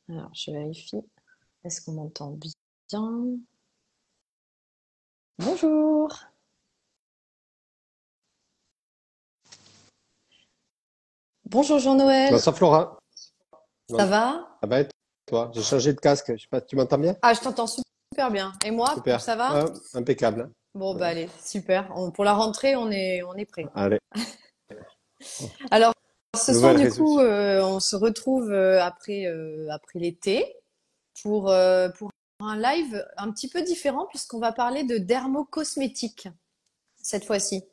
Alors, je vérifie. Est-ce qu'on m'entend bien? Bonjour. Bonjour Jean-Noël. Bonsoir Flora. Ça Bon, va? ça va être toi? J'ai changé de casque. Je sais pas, tu m'entends bien? Ah, je t'entends super bien. Et moi, Super. ça va? Ouais, impeccable. Bon, bah Ouais. allez, super. Pour la rentrée, on est prêt. Allez, Alors, ce soir, nouvelle du coup, résolution. on se retrouve après l'été pour un live un petit peu différent puisqu'on va parler de dermocosmétiques cette fois-ci.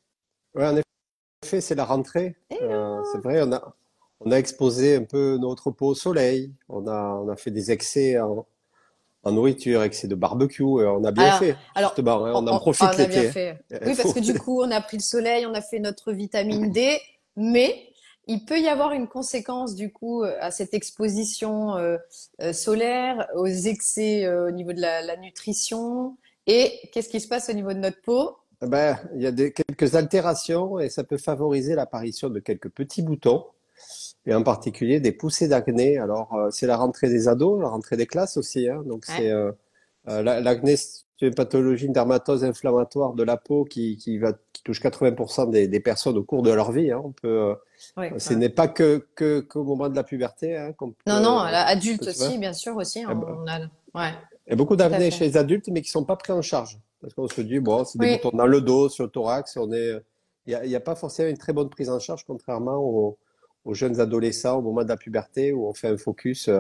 Ouais, en effet, c'est la rentrée. C'est Hello! vrai, on a exposé un peu notre peau au soleil. On a fait des excès en nourriture, excès de barbecue. On a bien fait, Alors, justement, hein. On en on profite a bien l'été, hein. fait. Il Oui, parce faut. que du coup, on a pris le soleil, on a fait notre vitamine D, mais il peut y avoir une conséquence du coup à cette exposition solaire, aux excès au niveau de la nutrition. Et qu'est-ce qui se passe au niveau de notre peau? Ben, il y a quelques altérations et ça peut favoriser l'apparition de quelques petits boutons, et en particulier des poussées d'acné. Alors, c'est la rentrée des ados, la rentrée des classes aussi, hein. Donc, Ouais. l'acné, c'est une pathologie, une dermatose inflammatoire de la peau qui touche 80% des personnes au cours de leur vie, hein. Ouais, Ce ouais. n'est pas qu'au moment de la puberté, hein, Non, non, qu'on peut adulte se faire. aussi, bien sûr aussi. Eh ben, On a, ouais, il y a beaucoup tout à d'acné fait. chez les adultes, mais qui sont pas pris en charge. Parce qu'on se dit, bon, c'est des Oui, boutons dans le dos, sur le thorax, il y a pas forcément une très bonne prise en charge, contrairement aux jeunes adolescents au moment de la puberté, où on fait un focus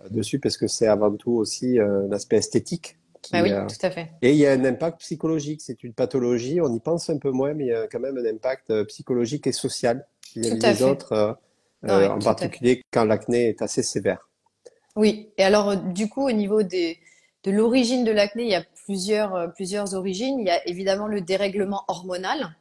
dessus, parce que c'est avant tout aussi l'aspect esthétique bah qui, oui, tout à fait. et il y a un impact psychologique. C'est une pathologie, on y pense un peu moins, mais il y a quand même un impact psychologique et social Tout vis-à-vis à des fait. autres, Ouais, en tout à fait. particulier quand l'acné est assez sévère. Oui, et alors du coup au niveau de l'origine de l'acné, il y a plusieurs origines. Il y a évidemment le dérèglement hormonal.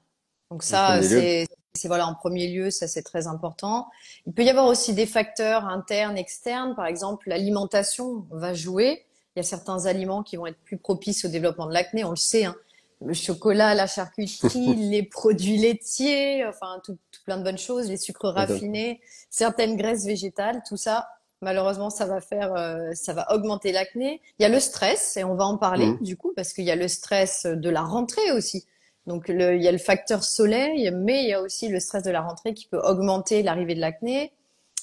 Donc En ça, premier lieu. c'est voilà en premier lieu, ça c'est très important. Il peut y avoir aussi des facteurs internes, externes. Par exemple, l'alimentation va jouer. Il y a certains aliments qui vont être plus propices au développement de l'acné, on le sait, hein. Le chocolat, la charcuterie, les produits laitiers, enfin tout plein de bonnes choses, les sucres raffinés, certaines graisses végétales, tout ça, malheureusement, ça va augmenter l'acné. Il y a le stress, et on va en parler Mhm. du coup, parce qu'il y a le stress de la rentrée aussi. Donc il y a le facteur soleil, mais il y a aussi le stress de la rentrée qui peut augmenter l'arrivée de l'acné.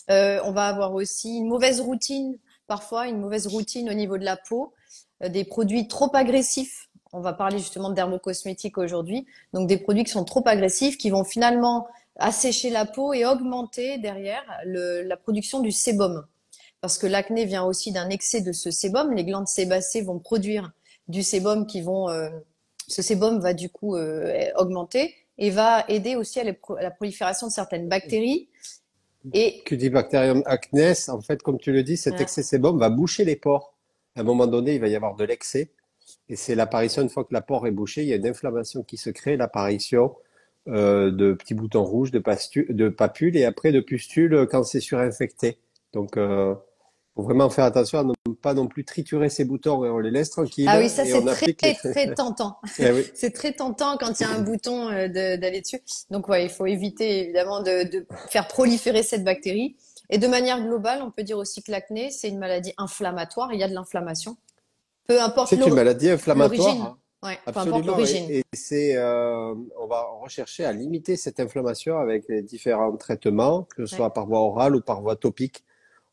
On va avoir aussi une mauvaise routine, parfois une mauvaise routine au niveau de la peau, des produits trop agressifs. On va parler justement de dermocosmétiques aujourd'hui. Donc des produits qui sont trop agressifs, qui vont finalement assécher la peau et augmenter derrière la production du sébum. Parce que l'acné vient aussi d'un excès de ce sébum. Les glandes sébacées vont produire du sébum ce sébum va du coup augmenter et va aider aussi à la prolifération de certaines bactéries. Et Cutibacterium acnes, en fait, comme tu le dis, cet euh, excès sébum va boucher les pores. À un moment donné, il va y avoir de l'excès. Et c'est l'apparition, une fois que la pore est bouchée, il y a une inflammation qui se crée, l'apparition de petits boutons rouges, de papules et après de pustules quand c'est surinfecté. Donc, faut vraiment faire attention à ne pas non plus triturer ces boutons, et on les laisse ah oui, tranquilles ça et c'est on très applique les. très tentant. Eh oui. C'est très tentant quand il y a un bouton d'aller dessus. Donc ouais, il faut éviter évidemment de faire proliférer cette bactérie. Et de manière globale, on peut dire aussi que l'acné, c'est une maladie inflammatoire. Il y a de l'inflammation. Peu importe C'est une maladie inflammatoire, l'origine. hein. Ouais, peu importe Absolument. l'origine. On va rechercher à limiter cette inflammation avec les différents traitements, que ce Ouais. soit par voie orale ou par voie topique.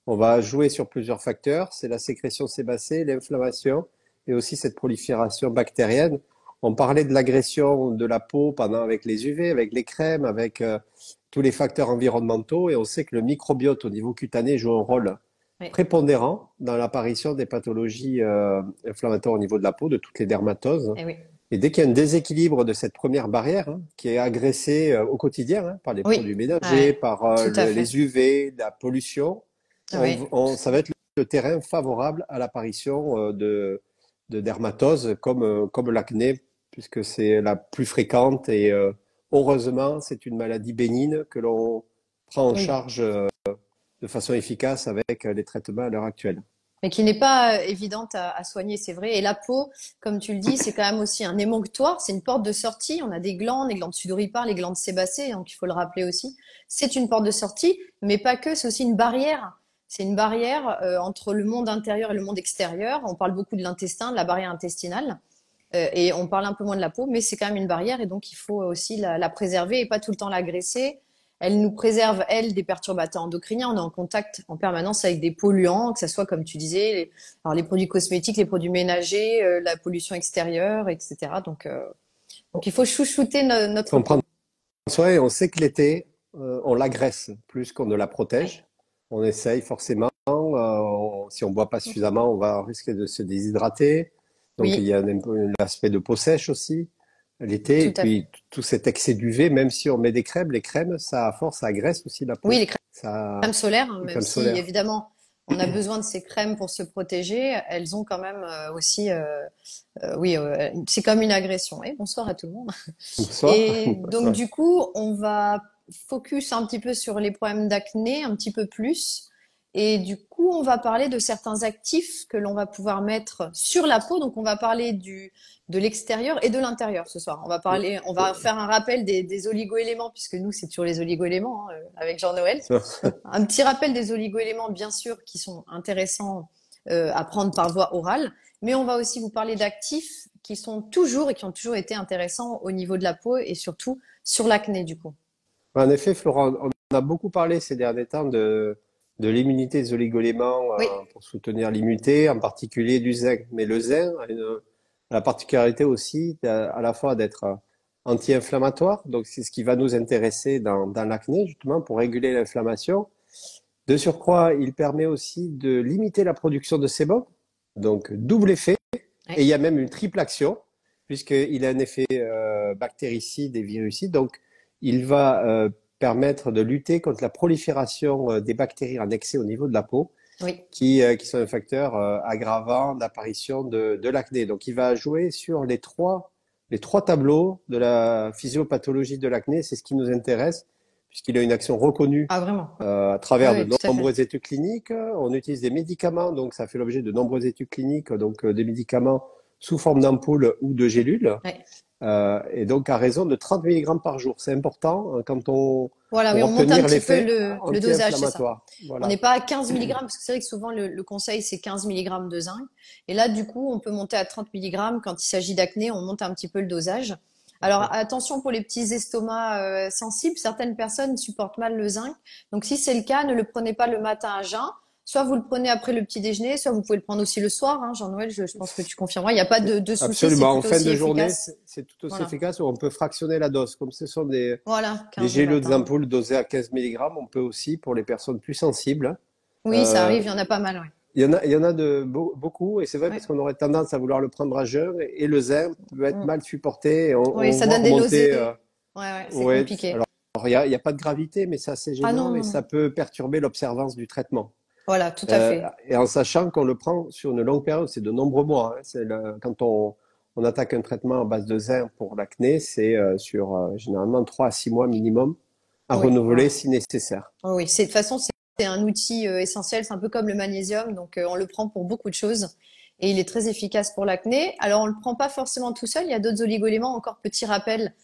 On va jouer sur plusieurs facteurs. C'est la sécrétion sébacée, l'inflammation et aussi cette prolifération bactérienne. On parlait de l'agression de la peau pendant avec les UV, avec les crèmes, avec tous les facteurs environnementaux et on sait que le microbiote au niveau cutané joue un rôle Ouais. prépondérant dans l'apparition des pathologies inflammatoires au niveau de la peau, de toutes les dermatoses. Eh oui. Et dès qu'il y a un déséquilibre de cette première barrière, hein, qui est agressée au quotidien, hein, par les produits Oui. ménagers, Ouais. par Tout à fait. les UV, la pollution, Oui. ça va être le terrain favorable à l'apparition de dermatoses comme l'acné, puisque c'est la plus fréquente et heureusement, c'est une maladie bénigne que l'on prend en Oui. charge de façon efficace avec les traitements à l'heure actuelle. Mais qui n'est pas évidente à soigner, c'est vrai. Et la peau, comme tu le dis, c'est quand même aussi un émonctoire, c'est une porte de sortie. On a des glandes, les glandes sudoripares, les glandes sébacées, donc il faut le rappeler aussi. C'est une porte de sortie, mais pas que, c'est aussi une barrière. C'est une barrière entre le monde intérieur et le monde extérieur. On parle beaucoup de l'intestin, de la barrière intestinale, et on parle un peu moins de la peau, mais c'est quand même une barrière et donc il faut aussi la préserver et pas tout le temps l'agresser. Elle nous préserve, elle, des perturbateurs endocriniens. On est en contact en permanence avec des polluants, que ce soit, comme tu disais, alors les produits cosmétiques, les produits ménagers, la pollution extérieure, etc. Donc il faut chouchouter notre On prend peau. soin et on sait que l'été, on l'agresse plus qu'on ne la Ouais. protège. On essaye forcément. Si on boit pas suffisamment, on va risquer de se déshydrater. Donc il y Oui, a un peu l'aspect de peau sèche aussi l'été. Et tout à fait. puis tout cet excès d'UV, même si on met des crèmes, les crèmes, ça à force, ça agresse aussi la Oui, peau. les Ça, crèmes solaires, hein, les même crèmes si solaires. évidemment on a besoin de ces crèmes pour se protéger, elles ont quand même aussi, oui, c'est comme une agression. Et bonsoir à tout le monde. Bonsoir. Et donc Ouais. du coup, on va focus un petit peu sur les problèmes d'acné, un petit peu plus. Et du coup, on va parler de certains actifs que l'on va pouvoir mettre sur la peau. Donc on va parler de l'extérieur et de l'intérieur ce soir. On va faire un rappel des oligo-éléments puisque nous c'est toujours les oligo-éléments hein, avec Jean-Noël. Donc, un petit rappel des oligo-éléments, bien sûr, qui sont intéressants à prendre par voie orale, mais on va aussi vous parler d'actifs qui sont toujours et qui ont toujours été intéressants au niveau de la peau et surtout sur l'acné, du coup. En effet, Florent, on a beaucoup parlé ces derniers temps de l'immunité des oligoéléments Oui, pour soutenir l'immunité, en particulier du zinc. Mais le zinc a la particularité aussi à la fois d'être anti-inflammatoire, donc c'est ce qui va nous intéresser dans l'acné, justement, pour réguler l'inflammation. De surcroît, il permet aussi de limiter la production de sébum, donc double effet. oui. Et il y a même une triple action, puisqu'il a un effet bactéricide et virucide. Donc, il va permettre de lutter contre la prolifération des bactéries en excès au niveau de la peau, Oui. qui sont un facteur aggravant d'apparition de l'acné. Donc, il va jouer sur les trois tableaux de la physiopathologie de l'acné. C'est ce qui nous intéresse, puisqu'il a une action reconnue Ah, vraiment. à Oui, travers de oui, tout à fait. nombreuses études cliniques. On utilise des médicaments, donc ça fait l'objet de nombreuses études cliniques, donc des médicaments sous forme d'ampoule ou de gélules, Ouais. et donc à raison de 30 mg par jour. C'est important quand Voilà, oui, pour on monte un obtenir petit peu l'effet le dosage, c'est ça. anti-inflammatoire. On n'est Voilà. pas à 15 milligrammes, parce que c'est vrai que souvent le conseil c'est 15 milligrammes de zinc. Et là, du coup, on peut monter à 30 milligrammes. Quand il s'agit d'acné, on monte un petit peu le dosage. Alors attention pour les petits estomacs sensibles, certaines personnes supportent mal le zinc. Donc si c'est le cas, ne le prenez pas le matin à jeun. Soit vous le prenez après le petit déjeuner, soit vous pouvez le prendre aussi le soir. Hein, Jean-Noël, je pense que tu confirmeras. Il n'y a pas de souci, c'est Absolument. En plutôt fin aussi de journée, efficace. c'est tout aussi Voilà, efficace. On peut fractionner la dose. Comme ce sont voilà, des 15 le gélules matin. d'ampoules dosées à 15 mg, on peut aussi, pour les personnes plus sensibles, Oui, ça euh, arrive, il y en a pas mal, ouais. il y en a beaucoup, et c'est vrai parce Ouais. qu'on aurait tendance à vouloir le prendre à jeun, et le zinc peut être Mm. mal supporté, et Oui, on ça voit donne des remonter. nausées. Ouais, ouais, c'est Ouais, compliqué. il y a pas de gravité, mais c'est assez Ah non, gênant et non, ça non. peut perturber l'observance du traitement. Voilà, tout à fait. Et en sachant qu'on le prend sur une longue période, c'est de nombreux mois. Hein. Quand on attaque un traitement à base de zinc pour l'acné, c'est sur généralement 3 à 6 mois minimum à Oui, renouveler voilà. si nécessaire. Oui, oui. De toute façon, c'est un outil essentiel. C'est un peu comme le magnésium. Donc, on le prend pour beaucoup de choses. Et il est très efficace pour l'acné. Alors, on le prend pas forcément tout seul. Il y a d'autres oligoéléments. Encore petit rappel,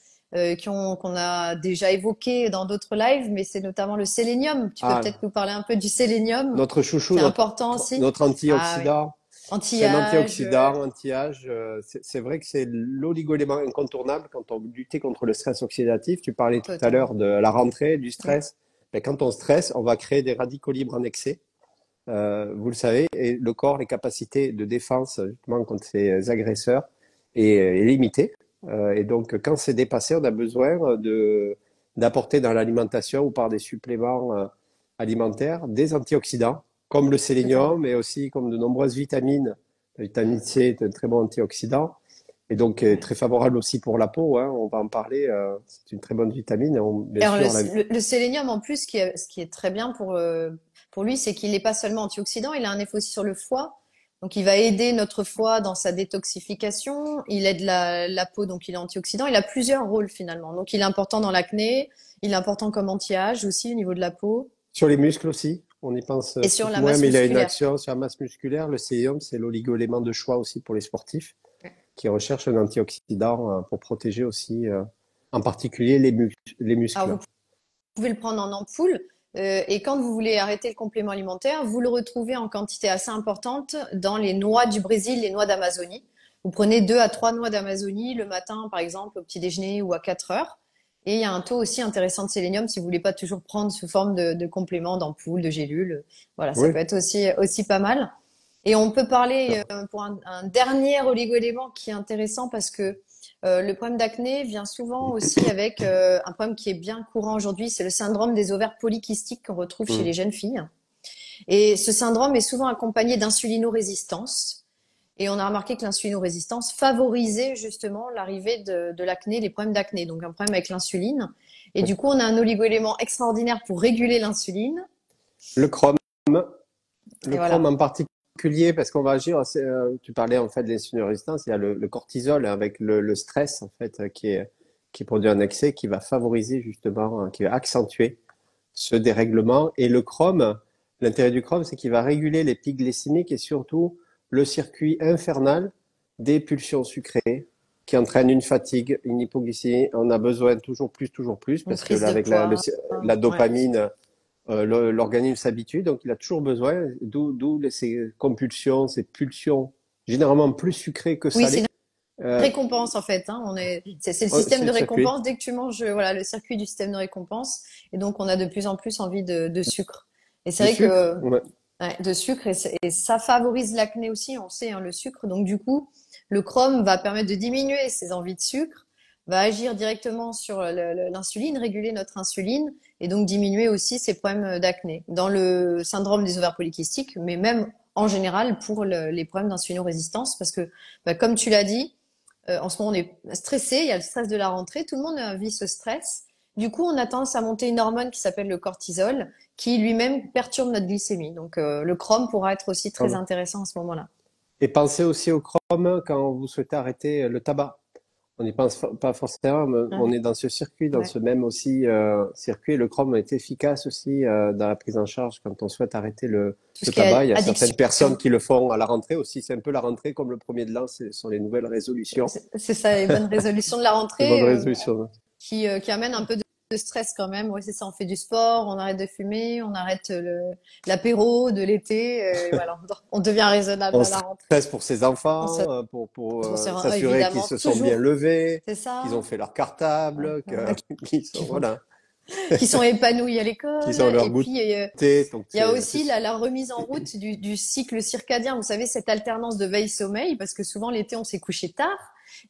qu'on a déjà évoqué dans d'autres lives, mais c'est notamment le sélénium. Tu peux peut-être Ah, nous parler un peu du sélénium, notre chouchou, qui est important aussi. notre Ah oui. antioxydant. C'est un Anti-âge. antioxydant, anti-âge. C'est vrai que c'est l'oligo-élément incontournable quand on lutte contre le stress oxydatif. Tu parlais tout à Totalement. l'heure de la rentrée, du Oui. stress. Mais quand on stresse, on va créer des radicaux libres en excès. Vous le savez, et le corps, les capacités de défense justement contre ces agresseurs est limitée. Et donc, quand c'est dépassé, on a besoin d'apporter dans l'alimentation ou par des suppléments alimentaires des antioxydants, comme le Totalement. sélénium et aussi comme de nombreuses vitamines. La vitamine C est un très bon antioxydant et donc Ouais. très favorable aussi pour la peau. Hein, on va en parler. C'est une très bonne vitamine. Bien Alors sûr, le sélénium en plus, ce qui est très bien pour lui, c'est qu'il n'est pas seulement antioxydant, il a un effet aussi sur le foie. Donc il va aider notre foie dans sa détoxification, il aide la peau, donc il est antioxydant. Il a plusieurs rôles finalement. Donc il est important dans l'acné, il est important comme anti-âge aussi au niveau de la peau sur les muscles aussi, on y pense et sur peut-être la moins, masse mais il a une musculaire. action sur la masse musculaire. Le sélénium, c'est l'oligo-élément de choix aussi pour les sportifs qui recherchent un antioxydant pour protéger aussi, en particulier les Alors muscles. vous pouvez le prendre en ampoule, Et quand vous voulez arrêter le complément alimentaire, vous le retrouvez en quantité assez importante dans les noix du Brésil, les noix d'Amazonie. Vous prenez 2 à 3 noix d'Amazonie le matin, par exemple, au petit déjeuner ou à 4 heures. Et il y a un taux aussi intéressant de sélénium si vous voulez pas toujours prendre sous forme de complément, d'ampoules, de gélules. Voilà, ça Oui, peut être aussi pas mal. Et on peut parler pour un dernier oligo-élément qui est intéressant parce que le problème d'acné vient souvent aussi avec un problème qui est bien courant aujourd'hui, c'est le syndrome des ovaires polykystiques qu'on retrouve chez les mm. jeunes filles. Et ce syndrome est souvent accompagné d'insulinorésistance. Et on a remarqué que l'insulinorésistance favorisait justement l'arrivée de l'acné, les problèmes d'acné, donc un problème avec l'insuline. Et du coup, on a un oligo-élément extraordinaire pour réguler l'insuline. Le chrome, Et le chrome voilà. en particulier, parce qu'on va agir, tu parlais en fait de l'insulinorésistance, il y a le cortisol avec le stress en fait qui est produit en excès, qui va favoriser justement, qui va accentuer ce dérèglement. Et le chrome, l'intérêt du chrome, c'est qu'il va réguler les pics glycémiques et surtout le circuit infernal des pulsions sucrées qui entraînent une fatigue, une hypoglycémie. On a besoin toujours plus, Une parce que prise là, de avec poids. la Ouais. dopamine, l'organisme s'habitue, donc il a toujours besoin, d'où ces compulsions, ces pulsions, généralement plus sucrées que Oui, c'est une salées. Euh, récompense en fait. Hein. C'est le système c'est de le circuit. récompense. Dès que tu manges, voilà, le circuit du système de récompense. Et donc, on a de plus en plus envie de sucre. Et c'est Du vrai sucre? que Ouais. ouais, de sucre et ça favorise l'acné aussi. On sait, hein, le sucre. Donc, du coup, le chrome va permettre de diminuer ces envies de sucre, va agir directement sur l'insuline, réguler notre insuline et donc diminuer aussi ces problèmes d'acné. Dans le syndrome des ovaires polykystiques, mais même en général pour les problèmes d'insulinorésistance, parce que, bah, comme tu l'as dit. En ce moment, on est stressé, il y a le stress de la rentrée, tout le monde vit ce stress. Du coup, on a tendance à monter une hormone qui s'appelle le cortisol, qui lui-même perturbe notre glycémie. Donc, le chrome pourra être aussi très intéressant à ce moment-là. Et pensez aussi au chrome quand vous souhaitez arrêter le tabac. On n'y pense pas forcément, mais Ouais, on est dans ce circuit, dans ouais. ce même aussi circuit. Le chrome est efficace aussi dans la prise en charge quand on souhaite arrêter Tout ce le qui tabac. est Il y a certaines addiction, personnes qui le font à la rentrée aussi. C'est un peu la rentrée comme le premier de l'an, ce sont les nouvelles résolutions, c'est ça, les bonnes résolutions de la les bonnes rentrée résolutions. qui amènent un peu de stress quand même. Oui, c'est ça, on fait du sport, on arrête de fumer, on arrête l'apéro de l'été, voilà, on devient raisonnable On à la rentrée. stresse pour ses On se enfants, pour s'assurer qu'ils évidemment, se sont bien toujours, levés, c'est qu'ils ont ça. fait leur cartable, qu'ils sont, voilà, Qui sont épanouis à qu'ils l'école. ont leur Et puis, goûter. Donc il y a c'est, aussi la remise en route du cycle circadien. Vous savez, cette alternance de veille-sommeil, parce que souvent l'été, on s'est couché tard.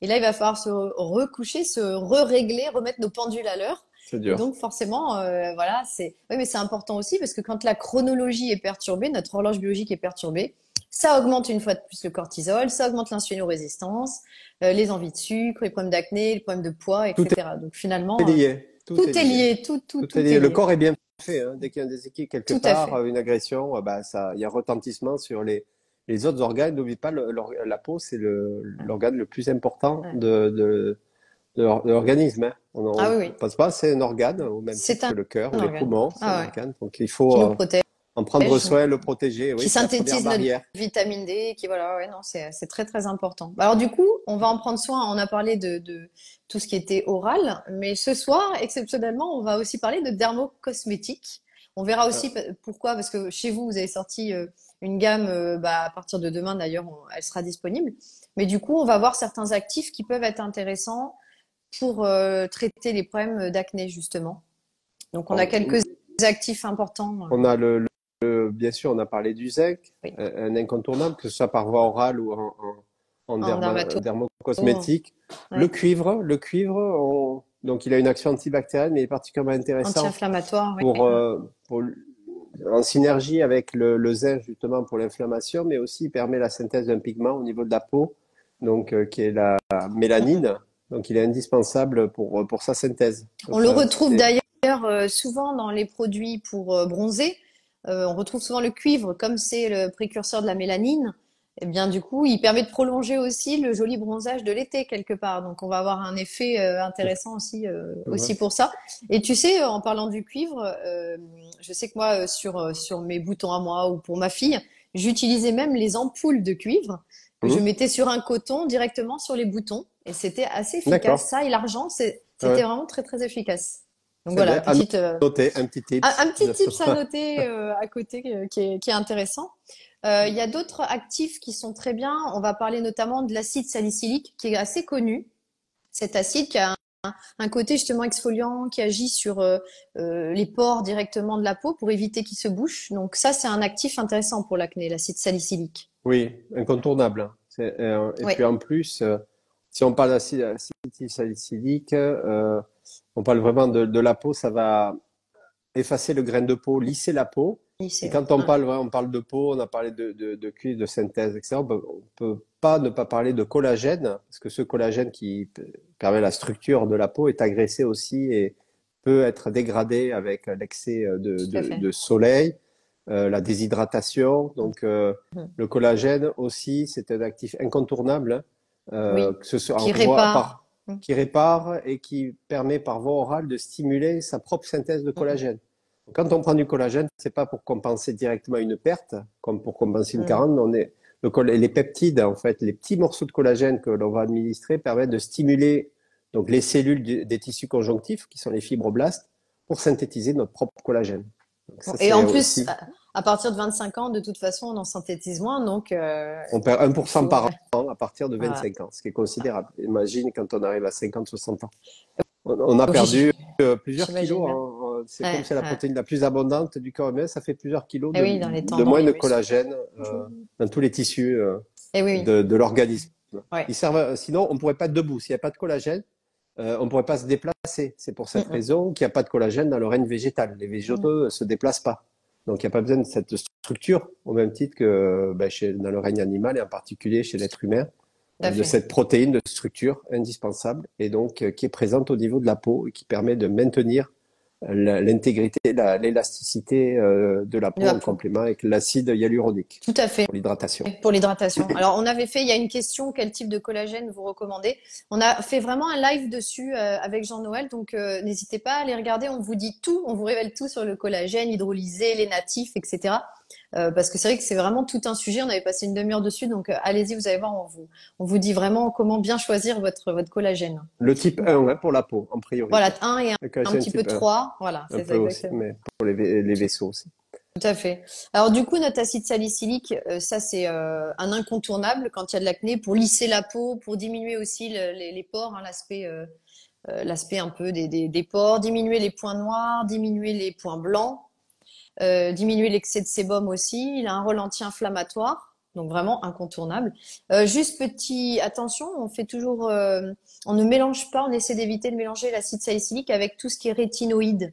Et là, il va falloir se recoucher, se re-régler, remettre nos pendules à l'heure. c'est Et dur. donc, forcément, voilà, oui, mais c'est important aussi parce que quand la chronologie est perturbée, notre horloge biologique est perturbée, ça augmente une fois de plus le cortisol, ça augmente l'insulinorésistance, les envies de sucre, les problèmes d'acné, les problèmes de poids, Tout etc. Donc, est finalement, lié. Tout est tout est lié. lié, Tout est tout est lié. Le lié. corps est bien fait, hein. Dès qu'il y a un déséquilibre quelque Tout à part, fait. une agression, bah, ça, il y a un retentissement sur les autres organes. N'oublie pas, la peau, c'est Ouais. l'organe le plus important Ouais. de l'organisme, hein. Ah On oui, oui. pense pas, c'est un organe, au même C'est titre que un le cœur ou les organe. poumons, c'est un Ah ouais. organe. Donc il Qui faut nous protège, en prendre soin, le protéger. qui Oui, c'est la première synthétise notre barrière. vitamine D, qui voilà, ouais, non, c'est très très important. Alors du coup, on va en prendre soin. On a parlé de tout ce qui était oral, mais ce soir, exceptionnellement, on va aussi parler de dermocosmétiques. On verra aussi Ah, pourquoi, parce que chez vous, vous avez sorti une gamme, bah, à partir de demain d'ailleurs, elle sera disponible. Mais du coup, on va voir certains actifs qui peuvent être intéressants pour traiter les problèmes d'acné justement. Donc, on a alors, quelques actifs importants. on a bien sûr, on a parlé du zinc, Oui, un incontournable, que ce soit par voie orale ou en en dermato. dermocosmétique. Ouais. Le cuivre, donc il a une action antibactérienne, mais il est particulièrement intéressant Anti-inflammatoire, pour, oui. en synergie avec le zinc justement pour l'inflammation, mais aussi il permet la synthèse d'un pigment au niveau de la peau, donc qui est la mélanine. Donc il est indispensable pour sa synthèse. On Donc le ça, retrouve d'ailleurs souvent dans les produits pour bronzer. On retrouve souvent le cuivre, comme c'est le précurseur de la mélanine. Et bien du coup, il permet de prolonger aussi le joli bronzage de l'été quelque part. Donc on va avoir un effet intéressant aussi pour ça. Et tu sais, en parlant du cuivre, je sais que moi sur mes boutons à moi ou pour ma fille, j'utilisais même les ampoules de cuivre que je hum, mettais sur un coton directement sur les boutons et c'était assez efficace. d'accord. Ça et l'argent, c'était Ouais. vraiment très très efficace. Donc C'est voilà, bien. À petite, noter, un petit tips. un petit tips à noter à côté qui est intéressant. Il y a d'autres actifs qui sont très bien. On va parler notamment de l'acide salicylique qui est assez connu. Cet acide qui a un côté justement exfoliant qui agit sur les pores directement de la peau pour éviter qu'ils se bouchent. Donc ça, c'est un actif intéressant pour l'acné, l'acide salicylique. Oui, incontournable, hein. Et Oui, puis en plus, si on parle d'acide salicylique, on parle vraiment de la peau, ça va effacer le grain de peau, lisser la peau. oui, Et c'est vrai. quand on parle de peau, on a parlé de cuir, de synthèse, etc. On peut pas ne pas parler de collagène, parce que ce collagène qui permet la structure de la peau est agressé aussi et peut être dégradé avec l'excès Tout à fait. de soleil, la déshydratation. Donc, Mhm. le collagène aussi, c'est un actif incontournable, hein, Oui, que ce soit qui répare. Mhm. qui répare et qui permet par voie orale de stimuler sa propre synthèse de Mhm. collagène. Quand on prend du collagène, c'est pas pour compenser directement une perte, comme pour compenser une Mhm. carence, mais les peptides, en fait, les petits morceaux de collagène que l'on va administrer permettent de stimuler donc les cellules des tissus conjonctifs, qui sont les fibroblastes, pour synthétiser notre propre collagène. Donc Bon, ça, et c'est en plus, aussi, à partir de 25 ans, de toute façon, on en synthétise moins, donc on perd il 1% faut. par an à partir de Voilà. 25 ans, ce qui est considérable. Imagine quand on arrive à 50, 60 ans. On a Oui, perdu plusieurs j'imagine kilos, bien. hein. C'est comme Ouais, c'est la ouais. protéine la plus abondante du corps humain, ça fait plusieurs kilos Et oui, dans les de tendons, moins les de muscles. collagène dans tous les tissus Et oui, oui. de l'organisme. Ouais. Ils servent, sinon, on ne pourrait pas être debout. S'il n'y a pas de collagène, on ne pourrait pas se déplacer. C'est pour cette Mm, raison qu'il n'y a pas de collagène dans le règne végétal. Les mm. végétaux ne se déplacent pas. Donc, il n'y a pas besoin de cette structure, au même titre que ben, dans le règne animal et en particulier chez l'être humain, Tout à de fait. cette protéine de structure indispensable et donc qui est présente au niveau de la peau et qui permet de maintenir l'intégrité, l'élasticité de la De peau la en peau. complément avec l'acide hyaluronique Tout à fait. pour l'hydratation. Pour l'hydratation. Alors, on avait fait, il y a une question, quel type de collagène vous recommandez? On a fait vraiment un live dessus avec Jean-Noël, donc n'hésitez pas à aller regarder. On vous dit tout, on vous révèle tout sur le collagène hydrolysé, les natifs, etc. Parce que c'est vrai que c'est vraiment tout un sujet. On avait passé une demi-heure dessus, donc allez-y, vous allez voir, on vous dit vraiment comment bien choisir votre collagène. Le type 1 hein, pour la peau en Voilà, priorité. un et Le un calcium petit peu type 1 trois. Voilà, un c'est ça peu aussi, exactement. mais pour les vaisseaux aussi. Tout à fait. Alors du coup, notre acide salicylique, ça c'est un incontournable quand il y a de l'acné pour lisser la peau, pour diminuer aussi les pores, hein, l'aspect un peu des pores, diminuer les points noirs, diminuer les points blancs, diminuer l'excès de sébum aussi. Il a un rôle anti-inflammatoire, donc vraiment incontournable. Juste petit attention, on fait toujours, on ne mélange pas, on essaie d'éviter de mélanger l'acide salicylique avec tout ce qui est rétinoïde,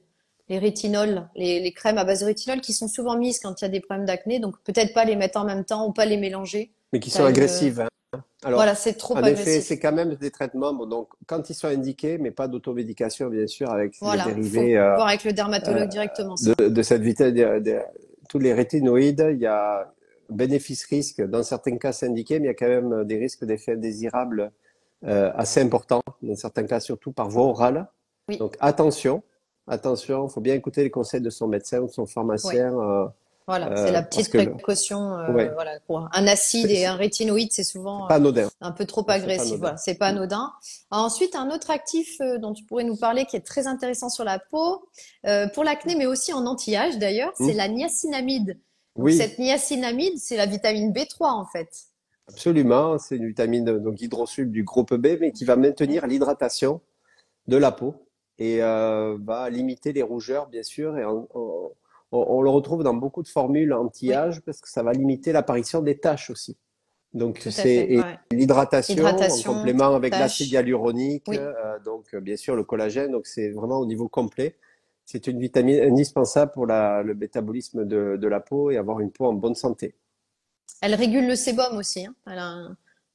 les rétinols, les crèmes à base de rétinol qui sont souvent mises quand il y a des problèmes d'acné, donc peut-être pas les mettre en même temps ou pas les mélanger. Mais qui sont T'as une, agressives, hein. Alors, voilà, c'est trop en effet, c'est agressif. quand même des traitements, bon, donc quand ils sont indiqués, mais pas d'automédication, bien sûr, avec les Voilà, faut dérivés voir avec le euh, dermatologue directement ça. de cette vitesse, tous les rétinoïdes, il y a bénéfice-risque. Dans certains cas, c'est indiqué, mais il y a quand même des risques d'effets indésirables assez importants, dans certains cas, surtout par voie orale. Oui, Donc, attention, il faut bien écouter les conseils de son médecin ou de son ouais. pharmacien, Voilà, c'est la parce petite que, précaution. ouais, Voilà, pour un acide et c'est un rétinoïde, c'est c'est souvent pas anodin. un peu trop C'est pas agressif. anodin. Voilà, c'est pas anodin. Ensuite, un autre actif dont tu pourrais nous parler qui est très intéressant sur la peau, pour l'acné, mais aussi en anti-âge d'ailleurs, c'est Hmm. la niacinamide. Donc Oui, cette niacinamide, c'est la vitamine B3 en fait. absolument. C'est une vitamine donc hydrosoluble du groupe B, mais qui va Ouais, maintenir l'hydratation de la peau et va limiter les rougeurs, bien sûr. Et on le retrouve dans beaucoup de formules oui, anti-âge parce que ça va limiter l'apparition des taches aussi. Donc tout à c'est fait. et Ouais. l'hydratation en Hydratation, complément avec l'acide tâche. hyaluronique, Oui. bien sûr le collagène. Donc c'est vraiment au niveau complet. C'est une vitamine indispensable pour le métabolisme de la peau et avoir une peau en bonne santé. Elle régule le sébum aussi, hein. Elle a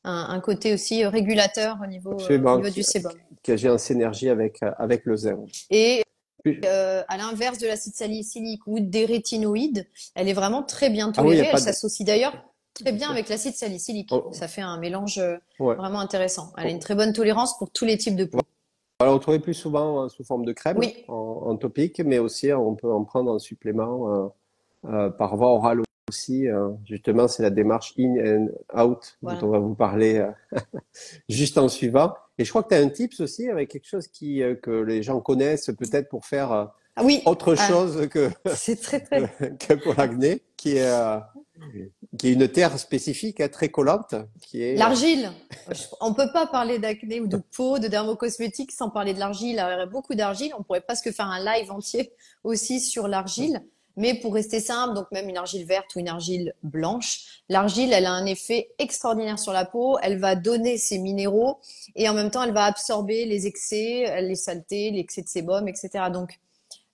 un côté aussi régulateur au Absolument, niveau du sébum. qui agit en synergie avec le zinc. Et Puis- à l'inverse de l'acide salicylique ou des rétinoïdes, elle est vraiment très bien Ah oui, il n'y tolérée. a Elle pas de. s'associe d'ailleurs très bien avec l'acide salicylique. on- Ça fait un mélange ouais. vraiment intéressant. Elle a une On très bonne tolérance pour tous les types de peau. va le retrouver plus souvent sous forme de crème, Oui, en topique, mais aussi on peut en prendre en supplément par voie orale aussi. Justement, c'est la démarche in and out dont voilà. on va vous parler juste en suivant. Et je crois que tu as un tips aussi avec quelque chose que les gens connaissent peut-être pour faire Ah oui, autre ah, chose c'est très très. que pour l'acné, qui est une terre spécifique, hein, très collante, qui est L'argile. On peut pas parler d'acné ou de peau, de dermocosmétiques sans parler de l'argile. Alors, il y aurait beaucoup d'argile. On pourrait presque faire un live entier aussi sur l'argile. Mais pour rester simple, donc même une argile verte ou une argile blanche, l'argile, elle a un effet extraordinaire sur la peau. Elle va donner ses minéraux et en même temps, elle va absorber les excès, les saletés, l'excès de sébum, etc. Donc,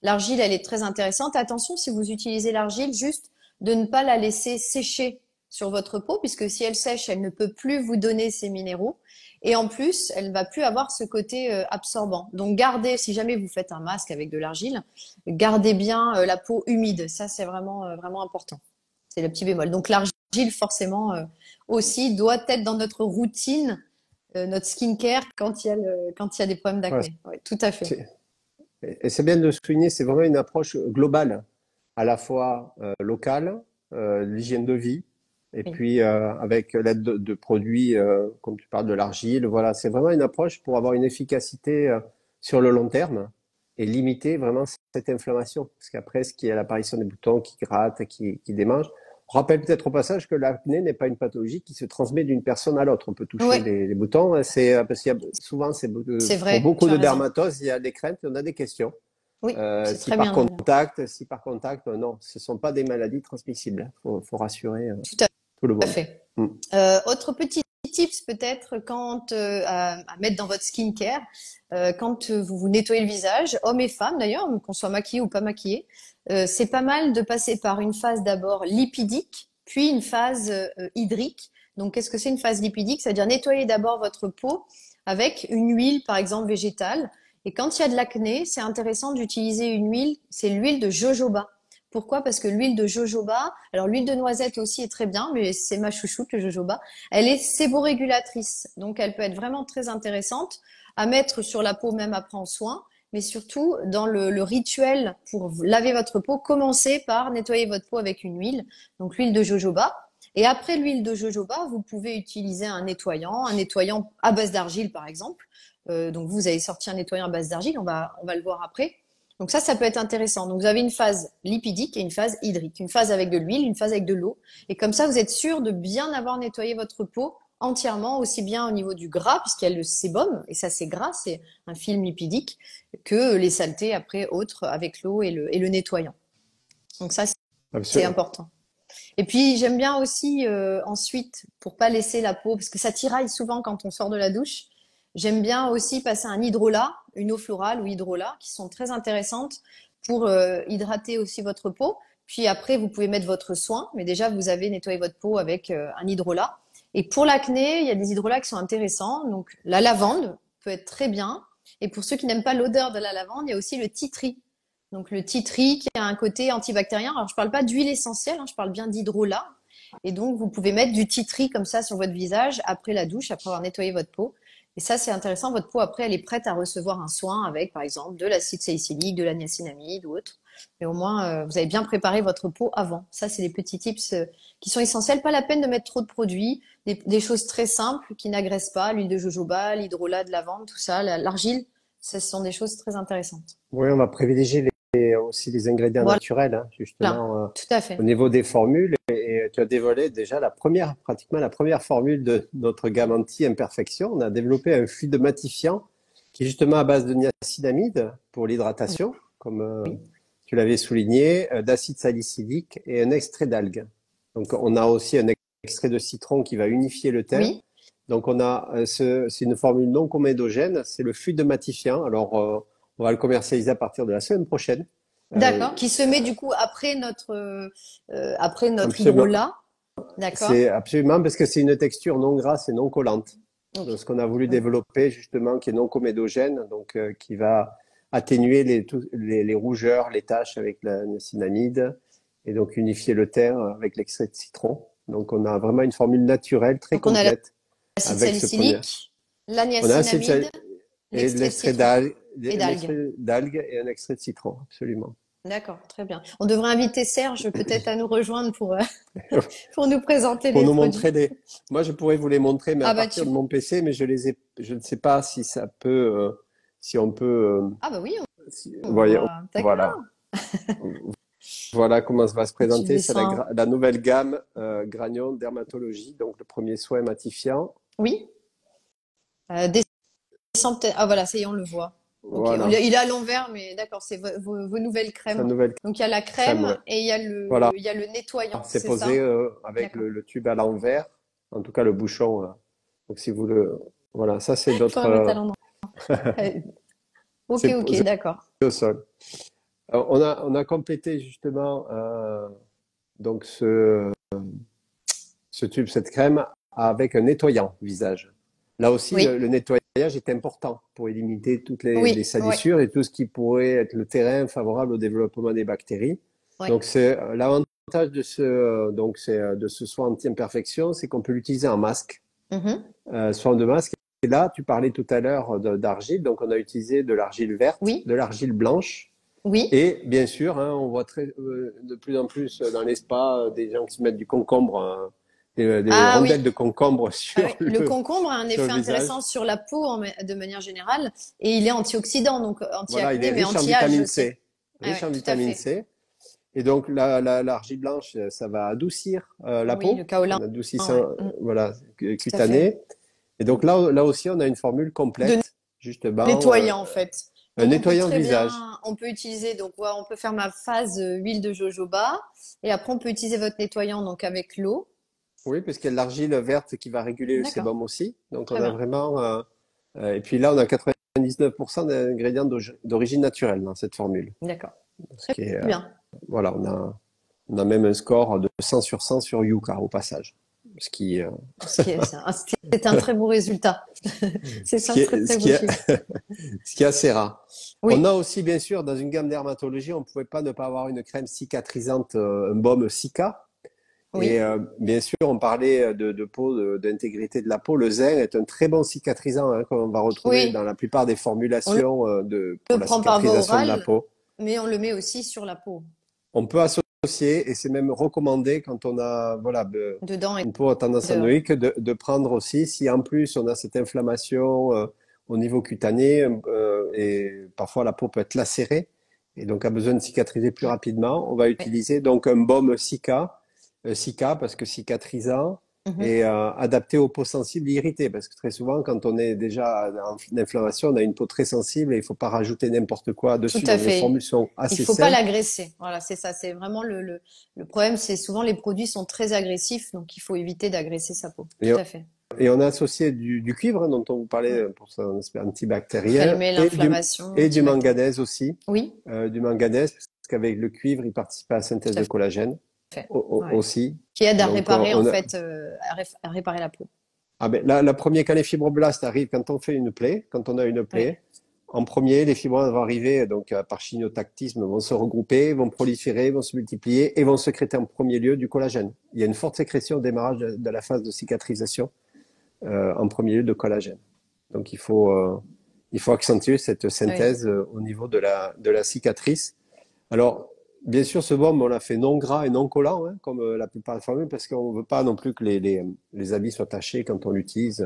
l'argile, elle est très intéressante. Attention, si vous utilisez l'argile, juste de ne pas la laisser sécher sur votre peau, puisque si elle sèche, elle ne peut plus vous donner ses minéraux. Et en plus, elle va plus avoir ce côté absorbant. Donc, gardez, si jamais vous faites un masque avec de l'argile, gardez bien la peau humide. Ça, c'est vraiment, vraiment important. C'est le petit bémol. Donc, l'argile, forcément, aussi, doit être dans notre routine, notre skincare quand il y a des problèmes voilà, d'acné. Oui, tout à fait. c'est- et c'est bien de souligner, c'est vraiment une approche globale, à la fois locale, l'hygiène de vie, et Oui. puis avec l'aide de produits, comme tu parles de l'argile. Voilà, c'est vraiment une approche pour avoir une efficacité sur le long terme et limiter vraiment cette inflammation. Parce qu'après, ce qui est l'apparition des boutons qui grattent, qui démangent. On rappelle peut-être au passage que l'acné n'est pas une pathologie qui se transmet d'une personne à l'autre. On peut toucher Ouais, les boutons. C'est parce qu'il y a souvent, c'est pour vrai, beaucoup tu as de raison. dermatoses, il y a des craintes et on a des questions. Oui, c'est Si très par bien de le dire. contact, non, ce sont pas des maladies transmissibles. Faut rassurer Tout tout le à monde. fait. Mm. Autre petit tips peut-être quand à mettre dans votre skincare, quand vous vous nettoyez le visage, hommes et femmes d'ailleurs, qu'on soit maquillé ou pas maquillé, c'est pas mal de passer par une phase d'abord lipidique, puis une phase hydrique. Donc qu'est-ce que c'est une phase lipidique? C'est-à-dire nettoyer d'abord votre peau avec une huile par exemple végétale. Et quand il y a de l'acné, c'est intéressant d'utiliser une huile, c'est l'huile de jojoba. Pourquoi? Parce que l'huile de jojoba, alors l'huile de noisette aussi est très bien, mais c'est ma chouchoute, le jojoba. Elle est séborégulatrice, donc elle peut être vraiment très intéressante à mettre sur la peau même après en soin, mais surtout dans le rituel pour laver votre peau, commencez par nettoyer votre peau avec une huile, donc l'huile de jojoba. Et après l'huile de jojoba, vous pouvez utiliser un nettoyant à base d'argile par exemple. Donc vous avez sorti un nettoyant à base d'argile, on va le voir après. Donc ça peut être intéressant. Donc vous avez une phase lipidique et une phase hydrique. Une phase avec de l'huile, une phase avec de l'eau. Et comme ça, vous êtes sûr de bien avoir nettoyé votre peau entièrement, aussi bien au niveau du gras, puisqu'il y a le sébum, et ça c'est gras, c'est un film lipidique, que les saletés après autres avec l'eau et le nettoyant. Donc ça, c'est Absolument. important. Et puis j'aime bien aussi ensuite, pour pas laisser la peau, parce que ça tiraille souvent quand on sort de la douche, j'aime bien aussi passer un hydrolat, une eau florale ou hydrolat, qui sont très intéressantes pour hydrater aussi votre peau. Puis après, vous pouvez mettre votre soin, mais déjà vous avez nettoyé votre peau avec un hydrolat. Et pour l'acné, il y a des hydrolats qui sont intéressants. Donc la lavande peut être très bien. Et pour ceux qui n'aiment pas l'odeur de la lavande, il y a aussi le tea tree. Donc le tea tree qui a un côté antibactérien. Alors je parle pas d'huile essentielle, hein, je parle bien d'hydrolat. Et donc vous pouvez mettre du tea tree comme ça sur votre visage après la douche, après avoir nettoyé votre peau. Et ça c'est intéressant. Votre peau après elle est prête à recevoir un soin avec par exemple de l'acide salicylique, de la niacinamide ou autre. Mais au moins vous avez bien préparé votre peau avant. Ça c'est des petits tips qui sont essentiels. Pas la peine de mettre trop de produits, des choses très simples qui n'agressent pas. L'huile de jojoba, l'hydrolat de lavande, tout ça, l'argile. Ce sont des choses très intéressantes. Oui, on va privilégier aussi les ingrédients Voilà. naturels, hein, justement, Tout à au fait. niveau des formules. Et tu as dévoilé déjà pratiquement la première formule de notre gamme anti-imperfection. On a développé un fluide matifiant qui est justement à base de niacinamide pour l'hydratation, comme Oui. tu l'avais souligné, d'acide salicylique et un extrait d'algues. Donc, on a aussi un extrait de citron qui va unifier le teint. Oui. Donc, c'est une formule non comédogène, c'est le fluide matifiant. Alors, on va le commercialiser à partir de la semaine prochaine. Euh, D'accord. Qui se met du coup après notre absolument, hydrolat. D'accord. c'est absolument parce que c'est une texture non grasse et non collante. Ok. Donc, ce qu'on a voulu Oui. développer justement, qui est non comédogène, donc qui va atténuer les rougeurs, les taches avec la niacinamide et donc unifier le teint avec l'extrait de citron. Donc, on a vraiment une formule naturelle très Donc on a complète l'acide avec ce premier. salicylique, la On a niacinamide, et l'extrait de citron et d'algues. l'extrait d'algue et un extrait de citron, absolument. D'accord, très bien. On devrait inviter Serge peut-être à nous rejoindre pour nous présenter Pour les nous produits. montrer les. Moi, je pourrais vous les montrer, mais à Ah bah partir de mon PC, mais je ne sais pas si ça peut, si on peut, ah bah oui, on voyez, va. voilà. D'accord. Voilà comment ça va se présenter. Utiliser C'est ça. la nouvelle gamme Granion Dermatologie, donc le premier soin matifiant. Oui. Descend peut-être. Ah voilà, ça y est, on le voit. Ok. Voilà, Il est à l'envers, mais d'accord, c'est vos nouvelles sa crèmes. nouvelle Donc il y a la crème, crème ouais. et Voilà, il y a le nettoyant, c'est c'est posé ça? avec D'accord. le tube à l'envers, en tout cas le bouchon. Donc si vous le, voilà, ça c'est Il d'autres, faudrait mettre à l'endroit. Euh, Ok, c'est ok, posé d'accord. au sol. On a complété justement donc ce tube, cette crème, avec un nettoyant visage. Là aussi, Oui, le nettoyage est important pour éliminer toutes les oui, oui, salissures et tout ce qui pourrait être le terrain favorable au développement des bactéries. oui. Donc, c'est l'avantage de de ce soin anti-imperfection, c'est qu'on peut l'utiliser en masque, Mhm. soin de masque. Et là, tu parlais tout à l'heure d'argile, donc on a utilisé de l'argile verte, Oui, de l'argile blanche, oui. et bien sûr, hein, on voit de plus en plus dans les spas des gens qui se mettent du concombre, des Ah oui. rondelles de concombre Ah oui. Le concombre a un sur le effet intéressant visage. sur la peau de manière générale et il est antioxydant, donc Voilà, il est anti-acné, mais riche en anti-âge vitamine aussi. C. Ah Riche oui, en tout à vitamine fait. C. Et donc, l'argile blanche, ça va adoucir la Oui, le peau, kaolin, en adoucissant, ouais. voilà, Tout à fait. cutané. Et donc là aussi, on a une formule De complète, justement, nettoyant en fait. un Donc on peut nettoyant très visage. bien, on peut utiliser donc ouais, on peut faire ma phase huile de jojoba et après on peut utiliser votre nettoyant donc avec l'eau. Oui, parce qu'il y a de l'argile verte qui va réguler le D'accord, sébum aussi. Donc, on très a bien. vraiment. Et puis là, on a 99% d'ingrédients d'origine naturelle dans cette formule. D'accord, Ce très qui est, bien. voilà, on a même un score de 100 sur 100 sur Yuka au passage. Ce qui, C'est un très beau résultat. C'est un très ce très qui beau est, chiffre. ce qui est assez rare. On a Oui, aussi, bien sûr, dans une gamme dermatologie, on ne pouvait pas ne pas avoir une crème cicatrisante, un baume Cica. Et oui, bien sûr, on parlait de peau, d'intégrité de la peau. Le zinc est un très bon cicatrisant, hein, qu'on va retrouver dans oui. la plupart des On formulations pour le la prend par voie cicatrisation de la orale, peau. mais on le met aussi sur la peau, On peut associer, et c'est même recommandé quand on a voilà, dedans et une peau à tendance dehors. anoïque, de prendre aussi, si en plus on a cette inflammation au niveau cutané, et parfois la peau peut être lacérée, et donc a besoin de cicatriser plus rapidement, on va Oui. utiliser donc un baume Cica, Cica parce que cicatrisant, Mhm. et adapté aux peaux sensibles et irritées, parce que très souvent, quand on est déjà en inflammation, on a une peau très sensible et il ne faut pas rajouter n'importe quoi Tout dessus. à Donc les fait. formules sont Il assez faut pas simples. l'agresser. Voilà, c'est ça. C'est vraiment le problème. C'est souvent les produits sont très agressifs, donc il faut éviter d'agresser sa peau. Et Tout à fait. Et on a associé du cuivre, hein, dont on vous parlait Mm. pour son aspect antibactérien, Calmer l'inflammation, et du antibactérienne. manganèse aussi. Oui, Du manganèse, parce qu'avec le cuivre, il participe à la synthèse tout à de collagène fait. Ouais. aussi. Qui aide à Donc, réparer en on a. fait, à réparer la peau. Ah ben, la première, quand les fibroblastes arrivent, quand on fait une plaie, quand on a une Oui, plaie, en premier, les fibroblastes vont arriver, donc par chimiotactisme, vont se regrouper, vont proliférer, vont se multiplier et vont sécréter en premier lieu du collagène. Il y a une forte sécrétion au démarrage de la phase de cicatrisation, en premier lieu de collagène. Donc il faut accentuer cette oui, synthèse au niveau de la cicatrice. Alors, bien sûr, ce baume, on l'a fait non gras et non collant, hein, comme la plupart des formules, parce qu'on ne veut pas non plus que les habits soient tachés quand on l'utilise.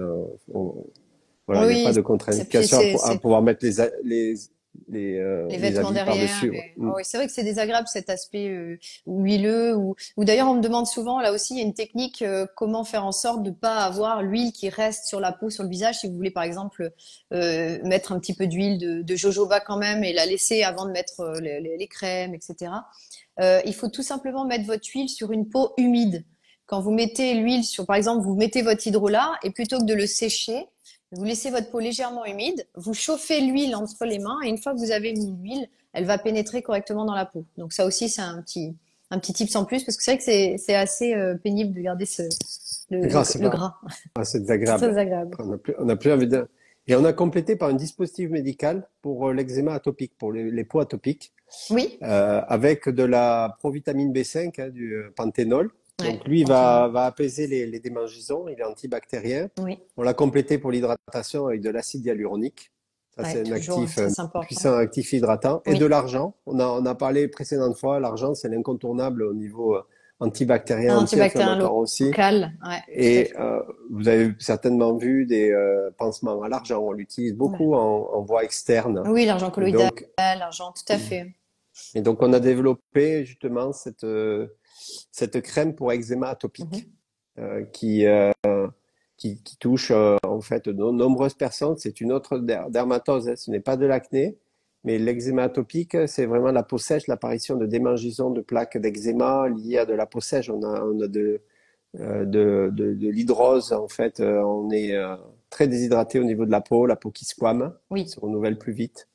Voilà, il n'y a pas oui. de Puis contre-indication à c'est pouvoir mettre les les vêtements habits derrière. par-dessus. Ah oui, c'est vrai que c'est désagréable cet aspect huileux. Ou d'ailleurs, on me demande souvent, là aussi, il y a une technique, comment faire en sorte de pas avoir l'huile qui reste sur la peau, sur le visage. Si vous voulez, par exemple, mettre un petit peu d'huile de jojoba quand même et la laisser avant de mettre les crèmes, etc. Il faut tout simplement mettre votre huile sur une peau humide. Quand vous mettez l'huile sur, par exemple, vous mettez votre hydrolat et plutôt que de le sécher, vous laissez votre peau légèrement humide, vous chauffez l'huile entre les mains et une fois que vous avez mis l'huile, elle va pénétrer correctement dans la peau. Donc ça aussi, c'est un petit tips en plus parce que c'est vrai que c'est assez pénible de garder Gras, c'est le pas, gras. c'est C'est très désagréable. agréable. On a plus envie de. Et on a complété par un dispositif médical pour l'eczéma atopique, pour les peaux atopiques. Oui, Avec de la provitamine B5, hein, du panthénol. ouais, Donc lui, panthénol. va apaiser les démangeaisons, il est antibactérien. Oui, On l'a complété pour l'hydratation avec de l'acide hyaluronique. Ça, Ouais, c'est un toujours actif, très important. puissant actif hydratant. Et de Oui, l'argent. On a parlé précédente fois, l'argent, c'est l'incontournable au niveau un antibactérien, antibactérien anti-inflammatoire aussi. local, ouais, tout à Et fait. vous avez certainement vu des pansements à l'argent. On l'utilise Ouais. beaucoup en voie externe. Oui, l'argent Et colloïdal, donc, l'argent, tout à fait. on a développé justement cette crème pour eczéma atopique Mhm. euh, qui, euh, qui touche en fait de nombreuses personnes. C'est une autre dermatose, hein. Ce n'est pas de l'acné, mais l'eczéma atopique, c'est vraiment la peau sèche, l'apparition de démangeaisons, de plaques d'eczéma liées à de la peau sèche. On a de l'hydrose en fait. On est très déshydraté au niveau de la peau qui squame, qui Oui, se renouvelle plus vite.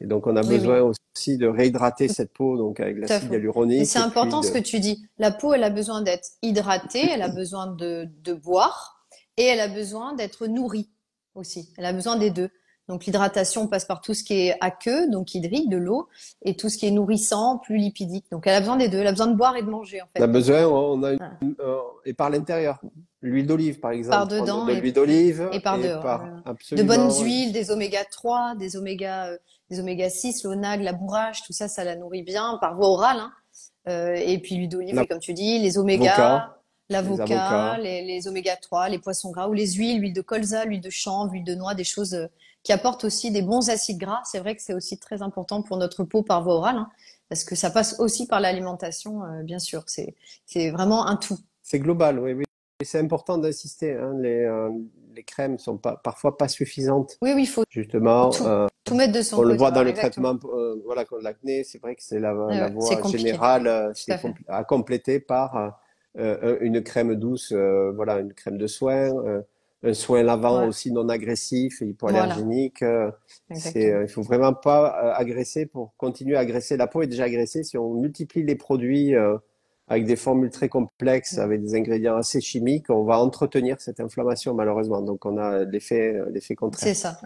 Et donc on a oui, besoin oui, aussi de réhydrater cette peau donc avec tout à l'acide fait. Et hyaluronique c'est et puis important ce que de tu dis. La peau, elle a besoin d'être hydratée, elle a besoin de boire et elle a besoin d'être nourrie aussi. Elle a besoin des deux. Donc l'hydratation passe par tout ce qui est aqueux, donc hydrique, de l'eau, et tout ce qui est nourrissant, plus lipidique. Donc elle a besoin des deux. Elle a besoin de boire et de manger en on a fait, notre besoin, peau. on a Voilà. et par l'intérieur. L'huile d'olive, par Par exemple, prendre dedans de l'huile d'olive et par et dehors. par De bonnes absolument, huiles, des oméga 6, l'onag, la bourrage, tout ça, ça la nourrit bien par voie orale, hein. Et puis l'huile d'olive, oui, comme tu dis, les omégas, l'avocat, les l'avocat, avocats. les oméga 3, les poissons gras ou les huiles, l'huile de colza, l'huile de chanvre, l'huile de noix, des choses qui apportent aussi des bons acides gras. C'est vrai que c'est aussi très important pour notre peau par voie orale, hein, parce que ça passe aussi par l'alimentation, bien sûr. C'est vraiment un tout. C'est global, oui, oui. Et c'est important d'insister, hein. Les crèmes sont parfois pas suffisantes. Oui, oui, il faut Justement, tout mettre de son on le côté. voit dans Voilà, le exactement. traitement, voilà, contre l'acné, c'est vrai que c'est la Ouais, c'est voie compliqué. générale, Tout à fait. à compléter par une crème douce, voilà, une crème de soin, un soin lavant Ouais, aussi non agressif, voilà, hypoallergénique. exactement. Il faut vraiment pas agresser pour continuer à agresser. La peau est déjà agressée. Si on multiplie les produits avec des formules très complexes, avec des ingrédients assez chimiques, on va entretenir cette inflammation malheureusement. Donc on a l'effet C'est contraire. ça,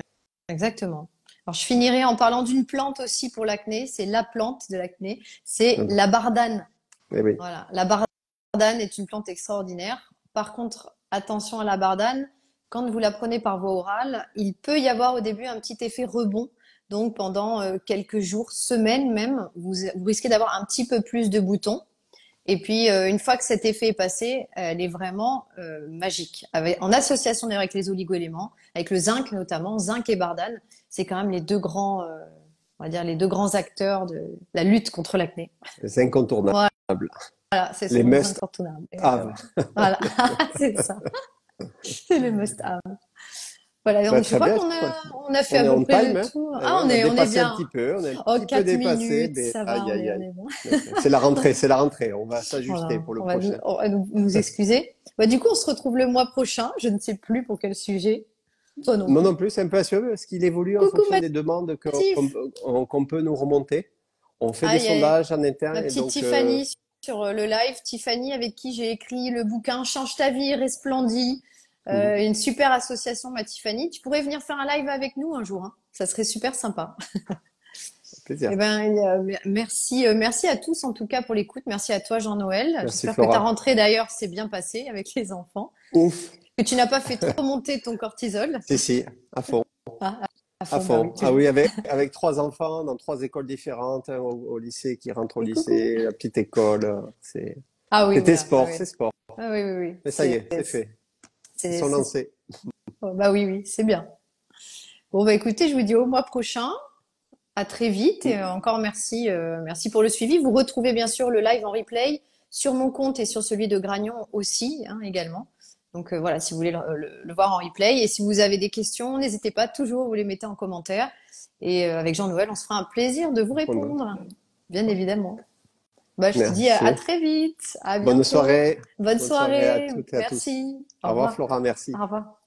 exactement. Alors, je finirai en parlant d'une plante aussi pour l'acné. C'est la plante de l'acné. C'est Mm. la bardane. Eh oui. Voilà. La bardane est une plante extraordinaire. Par contre, attention à la bardane. Quand vous la prenez par voie orale, il peut y avoir au début un petit effet rebond. Donc, pendant quelques jours, semaines même, vous risquez d'avoir un petit peu plus de boutons. Et puis, une fois que cet effet est passé, elle est vraiment magique. En association d'ailleurs avec les oligoéléments, avec le zinc notamment, zinc et bardane, c'est quand même les deux grands, on va dire les deux grands acteurs de la lutte contre l'acné. C'est incontournable. Voilà, ce Les sont nos must incontournables, have. exactement. Voilà, c'est ça, c'est le must-have. Voilà, Bah, donc je très crois bien, qu'on je crois a fait qu'on à est peu on près time, le hein. tour. Eh Ah, ouais, on a on est dépassé un bien. petit peu, on a un Oh, petit peu 4 dépassé, minutes, mais ça va, aïe, aïe, on aïe. est bon. C'est la rentrée, c'est la rentrée. On va s'ajuster Voilà, pour le prochain. on va nous excuser. Bah, du coup, on se retrouve le mois prochain. Je ne sais plus pour quel sujet. Toi non Moi plus. non plus, c'est un peu assuré parce qu'il évolue en Coucou fonction des demandes Mathif. qu'on peut nous remonter. On fait des Aïe, aïe. sondages en interne Ma et petite donc Tiffany sur le live. Tiffany avec qui j'ai écrit le bouquin Change ta vie, resplendit. mhm, Une super association, ma Tiffany. Tu pourrais venir faire un live avec nous un jour, hein. Ça serait super sympa. plaisir. Eh ben, merci, merci à tous en tout cas pour l'écoute. Merci à toi, Jean-Noël. Merci J'espère que ta Flora. rentrée d'ailleurs s'est bien passée avec les enfants, Ouf. que tu n'as pas fait trop monter ton cortisol. Si, si, à fond. Ah, à À fond, bah oui, fond. Ah toujours. oui, avec trois enfants dans trois écoles différentes, hein, au lycée qui rentre au Et coucou. lycée, la petite école, Ah oui, c'était voilà. Ah sport, oui, c'est sport. ah oui, oui, oui. Mais ça y est, c'est fait. Ils sont C'est- lancés. oh, bah oui, oui, c'est bien. Bon, bah écoutez, je vous dis au mois prochain. À très vite et encore merci, merci pour le suivi. Vous retrouvez bien sûr le live en replay sur mon compte et sur celui de Gragnon aussi, hein, également. Donc voilà, si vous voulez le voir en replay. Et si vous avez des questions, n'hésitez pas, toujours vous les mettez en commentaire. Et avec Jean-Noël, on se fera un plaisir de vous répondre, bien évidemment. Bah, je te dis à Merci. très vite, à Bonne bientôt. soirée. Bonne Bonne soirée à soirée, toutes et à tous. merci, Au au revoir revoir, Flora, merci. au revoir.